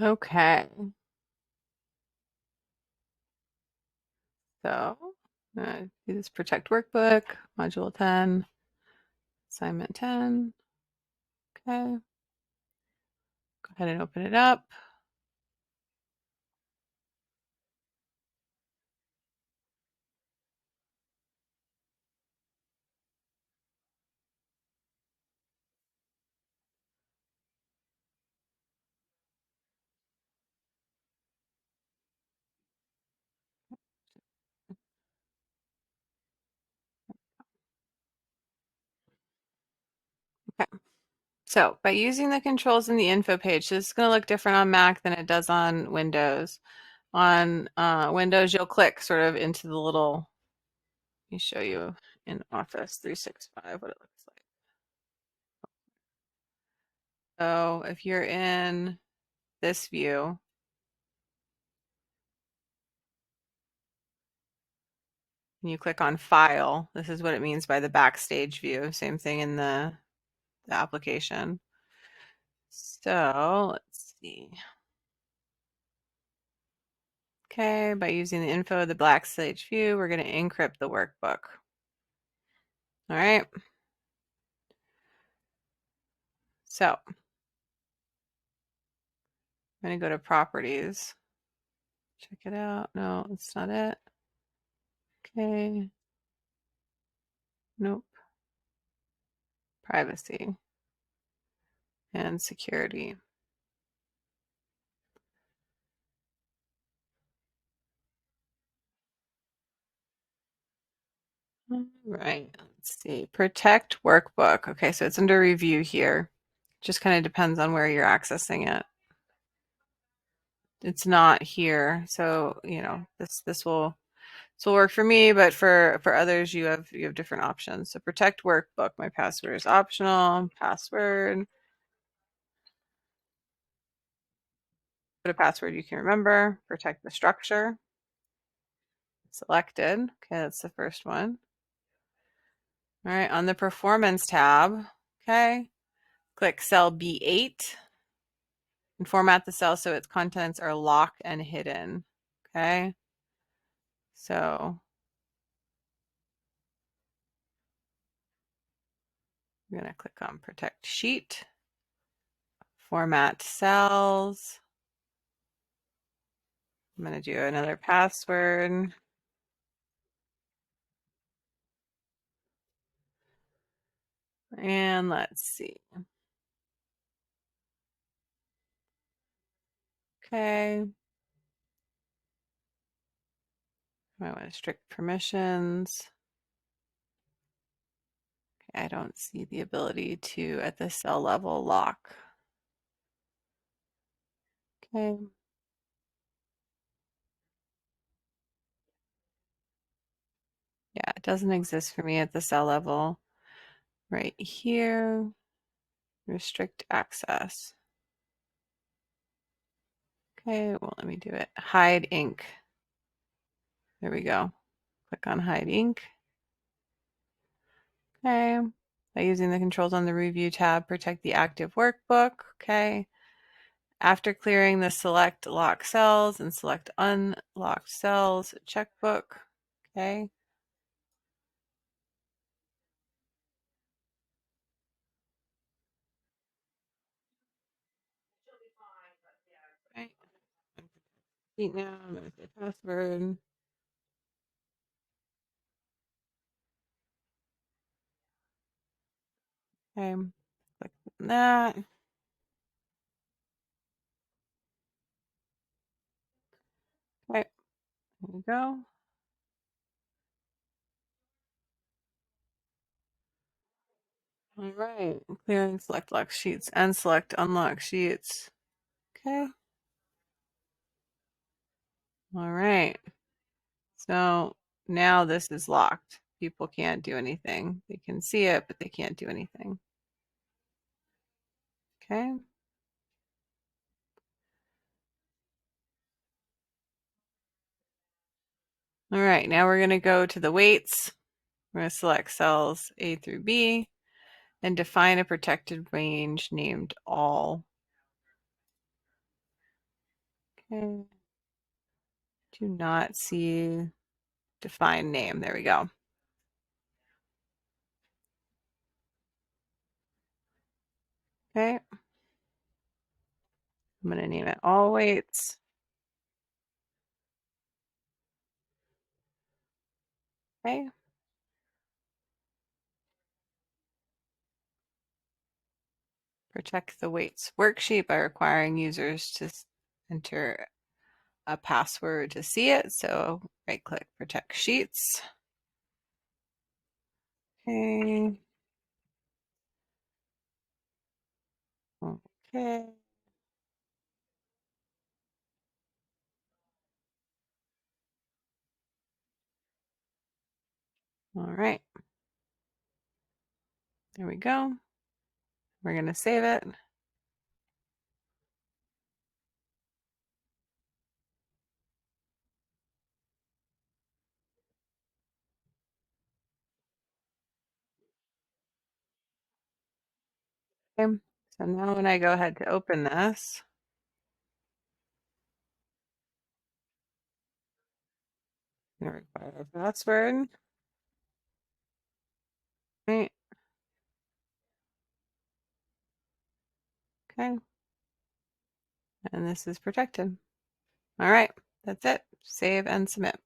Okay. So, do this protect workbook, module 10, assignment 10. Okay. Go ahead and open it up. Okay. So by using the controls in the info page, this is going to look different on Mac than it does on Windows. On Windows, you'll click sort of into the little, let me show you in Office 365 what it looks like. So if you're in this view, and you click on File, this is what it means by the backstage view. Same thing in the application. So let's see. Okay, by using the info of the backstage view, we're going to encrypt the workbook. All right. So I'm going to go to Properties. Check it out. No, that's not it. Okay. Nope. Privacy and security. All right. Let's see. Protect workbook. Okay, so it's under review here. Just kind of depends on where you're accessing it. It's not here. So, you know, this will work for me, but for others you have different options. So protect workbook. My password is optional. Password. Put a password you can remember. Protect the structure. Selected. Okay, that's the first one. All right, on the performance tab, okay, click cell B8 and format the cell so its contents are locked and hidden. Okay, so we're going to click on protect sheet, format cells. I'm going to do another password. And let's see. Okay. I want to strict permissions. Okay, I don't see the ability to, at the cell level, lock. Okay. Yeah, it doesn't exist for me at the cell level. Right here, restrict access. Okay, well, let me do it. Hide ink. There we go. Click on hide ink. Okay. By using the controls on the review tab, protect the active workbook. Okay. After clearing the select lock cells and select unlocked cells checkbook. Okay. Right. Now I'm going to say password. Okay. Click on that. Okay. There we go. All right. Clear and select lock sheets and select unlock sheets. Okay. All right. So now this is locked. People can't do anything. They can see it, but they can't do anything. Okay. All right. Now we're going to go to the weights. We're going to select cells A through B and define a protected range named all. Okay. Do not see define name. There we go. Okay. I'm going to name it all weights. Okay. Protect the weights worksheet by requiring users to enter a password to see it. So right click protect sheets. Okay. Okay. All right. There we go. We're going to save it. Okay. So now when I go ahead to open this, I'm going to require a password. Right. Okay. And this is protected. All right. That's it. Save and submit.